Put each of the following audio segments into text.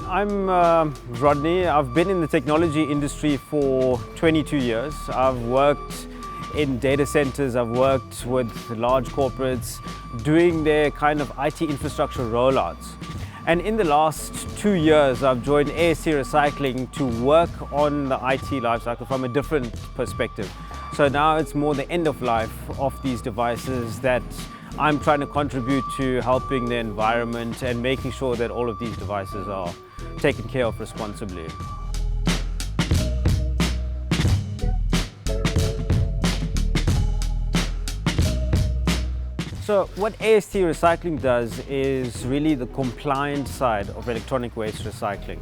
I'm Rodney. I've been in the technology industry for 22 years. I've worked in data centers, I've worked with large corporates doing their kind of IT infrastructure rollouts. And in the last 2 years, I've joined AST Recycling to work on the IT lifecycle from a different perspective. So now it's more the end of life of these devices that I'm trying to contribute to helping the environment and making sure that all of these devices are taken care of responsibly. So what AST Recycling does is really the compliant side of electronic waste recycling.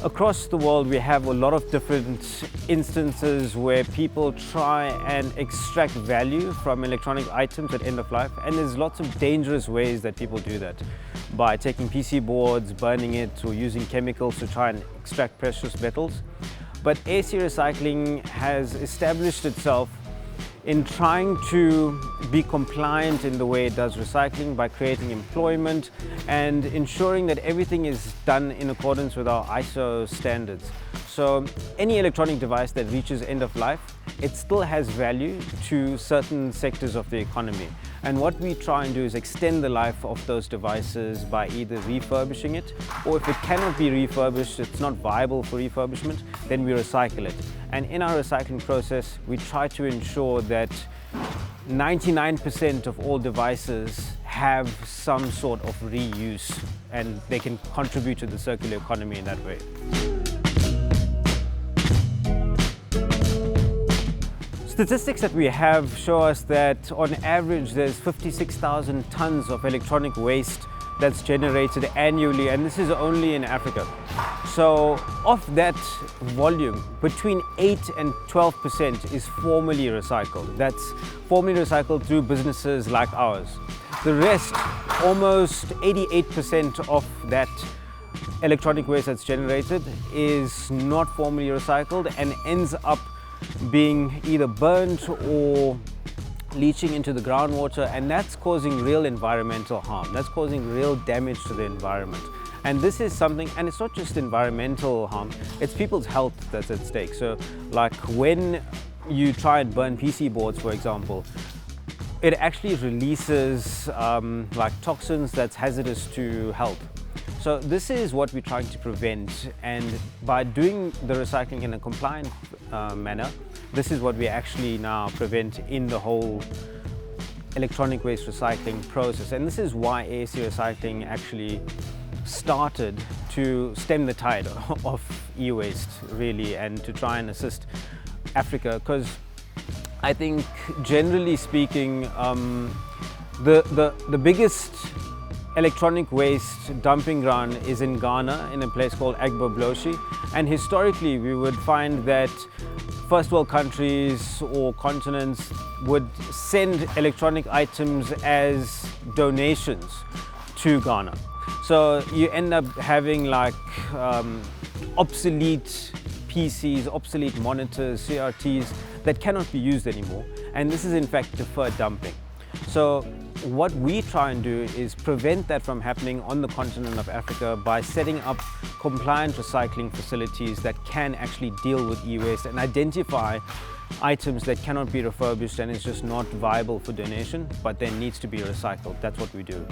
Across the world, we have a lot of different instances where people try and extract value from electronic items at end of life, and there's lots of dangerous ways that people do that by taking PC boards, burning it, or using chemicals to try and extract precious metals. But AST Recycling has established itself in trying to be compliant in the way it does recycling by creating employment and ensuring that everything is done in accordance with our ISO standards. So any electronic device that reaches end of life, it still has value to certain sectors of the economy. And what we try and do is extend the life of those devices by either refurbishing it, or if it cannot be refurbished, it's not viable for refurbishment, then we recycle it. And in our recycling process, we try to ensure that 99% of all devices have some sort of reuse and they can contribute to the circular economy in that way. Statistics that we have show us that on average there's 56,000 tons of electronic waste that's generated annually, and this is only in Africa. So of that volume, between 8 and 12% is formally recycled. That's formally recycled through businesses like ours. The rest, almost 88% of that electronic waste that's generated is not formally recycled and ends up being either burnt or leaching into the groundwater, and that's causing real environmental harm. That's causing real damage to the environment. And this is something, and it's not just environmental harm, it's people's health that's at stake. So like when you try and burn PC boards, for example, it actually releases like toxins that's hazardous to health. So this is what we're trying to prevent, and by doing the recycling in a compliant manner, this is what we actually now prevent in the whole electronic waste recycling process. And this is why AST Recycling actually started to stem the tide of e-waste, really, and to try and assist Africa, because I think generally speaking, the biggest electronic waste dumping ground is in Ghana, in a place called Agbobloshi. And historically, we would find that first world countries or continents would send electronic items as donations to Ghana. So you end up having like obsolete PCs, obsolete monitors, CRTs that cannot be used anymore. And this is in fact deferred dumping. So what we try and do is prevent that from happening on the continent of Africa by setting up compliant recycling facilities that can actually deal with e-waste and identify items that cannot be refurbished and is just not viable for donation, but then needs to be recycled. That's what we do.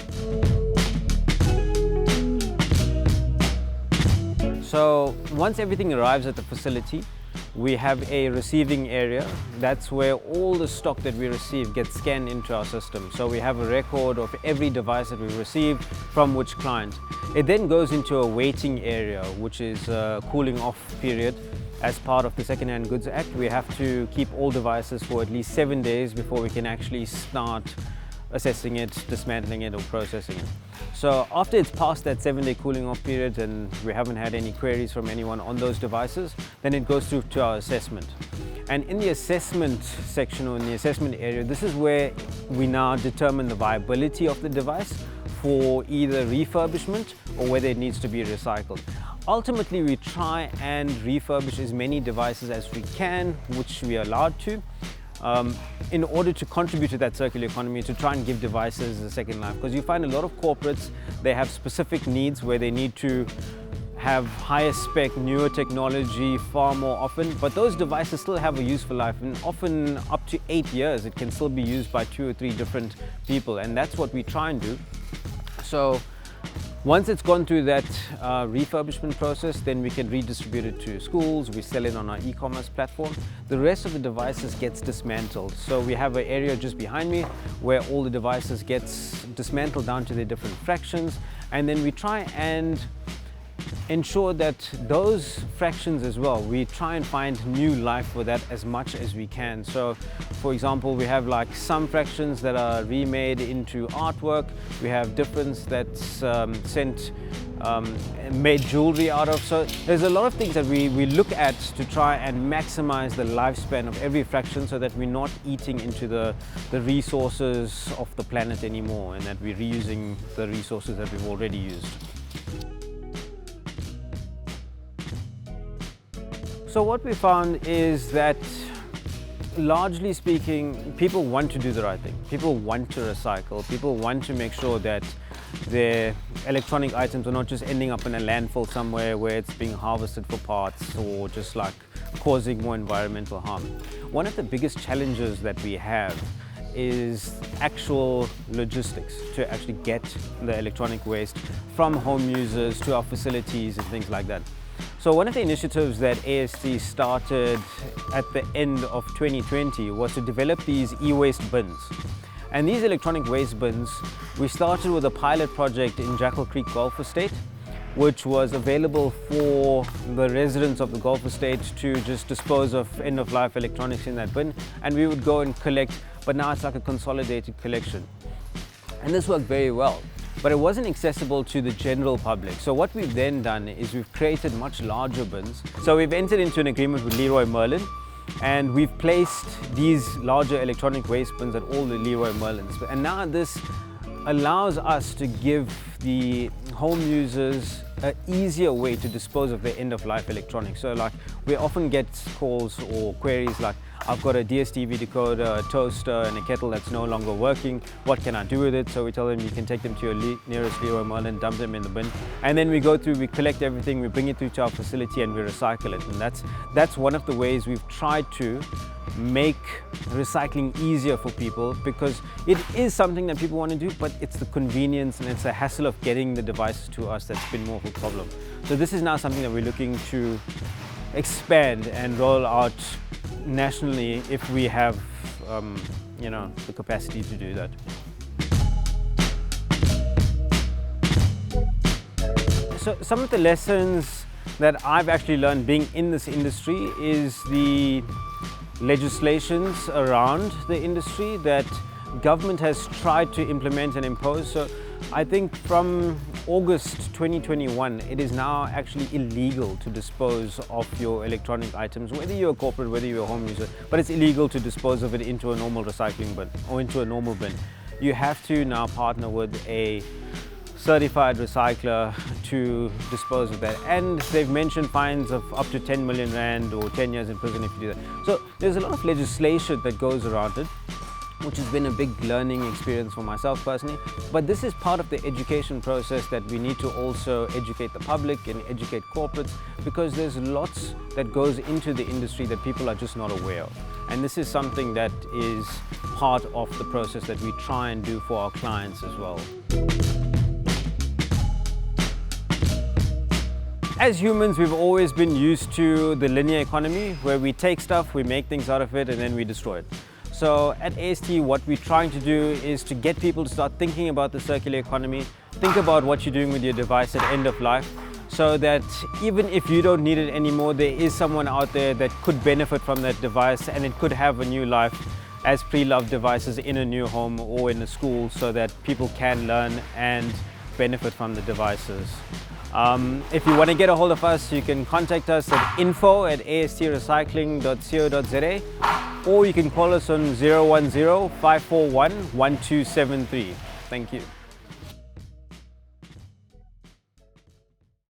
So once everything arrives at the facility, we have a receiving area. That's where all the stock that we receive gets scanned into our system. So we have a record of every device that we receive from which client. It then goes into a waiting area, which is a cooling off period. As part of the Second-Hand Goods Act, we have to keep all devices for at least 7 days before we can actually start assessing it, dismantling it, or processing it. So after it's past that 7-day cooling off period and we haven't had any queries from anyone on those devices, then it goes through to our assessment. And in the assessment section, or in the assessment area, this is where we now determine the viability of the device for either refurbishment or whether it needs to be recycled. Ultimately, we try and refurbish as many devices as we can, which we are allowed to, in order to contribute to that circular economy, to try and give devices a second life. Because you find a lot of corporates, they have specific needs where they need to have higher spec, newer technology far more often, but those devices still have a useful life, and often up to 8 years it can still be used by 2 or 3 different people, and that's what we try and do. So once it's gone through that refurbishment process, then we can redistribute it to schools. We sell it on our e-commerce platform. The rest of the devices gets dismantled. So we have an area just behind me where all the devices gets dismantled down to their different fractions, and then we try and ensure that those fractions as well, we try and find new life for that as much as we can. So for example, we have like some fractions that are remade into artwork. We have difference that's made jewelry out of. So there's a lot of things that we look at to try and maximize the lifespan of every fraction, so that we're not eating into the resources of the planet anymore, and that we're reusing the resources that we've already used. So what we found is that, largely speaking, people want to do the right thing. People want to recycle. People want to make sure that their electronic items are not just ending up in a landfill somewhere where it's being harvested for parts, or just like causing more environmental harm. One of the biggest challenges that we have is actual logistics to actually get the electronic waste from home users to our facilities and things like that. So one of the initiatives that AST started at the end of 2020 was to develop these e-waste bins. And these electronic waste bins, we started with a pilot project in Jackal Creek Golf Estate, which was available for the residents of the Golf Estate to just dispose of end-of-life electronics in that bin, and we would go and collect, but now it's like a consolidated collection. And this worked very well. But it wasn't accessible to the general public. So what we've then done is we've created much larger bins. So we've entered into an agreement with Leroy Merlin, and we've placed these larger electronic waste bins at all the Leroy Merlins. And now this allows us to give the home users an easier way to dispose of their end-of-life electronics. So like, we often get calls or queries like, I've got a DSTV decoder, a toaster and a kettle that's no longer working. What can I do with it? So we tell them you can take them to your nearest Leroy Merlin, dump them in the bin. And then we go through, we collect everything, we bring it through to our facility and we recycle it. And that's one of the ways we've tried to make recycling easier for people, because it is something that people want to do, but it's the convenience and it's the hassle of getting the devices to us that's been more of a problem. So this is now something that we're looking to expand and roll out nationally if we have the capacity to do that. So some of the lessons that I've actually learned being in this industry is the legislations around the industry that government has tried to implement and impose. So I think from August 2021, it is now actually illegal to dispose of your electronic items, whether you're a corporate, whether you're a home user, but it's illegal to dispose of it into a normal recycling bin or into a normal bin. You have to now partner with a certified recycler to dispose of that, and they've mentioned fines of up to 10 million rand or 10 years in prison if you do that. So there's a lot of legislation that goes around it, which has been a big learning experience for myself personally. But this is part of the education process that we need to also educate the public and educate corporates, because there's lots that goes into the industry that people are just not aware of. And this is something that is part of the process that we try and do for our clients as well. As humans, we've always been used to the linear economy, where we take stuff, we make things out of it, and then we destroy it. So at AST, what we're trying to do is to get people to start thinking about the circular economy, think about what you're doing with your device at end of life, so that even if you don't need it anymore, there is someone out there that could benefit from that device, and it could have a new life as pre-loved devices in a new home or in a school, so that people can learn and benefit from the devices. If you want to get a hold of us, you can contact us at info@astrecycling.co.za, or you can call us on 010-541-1273. Thank you.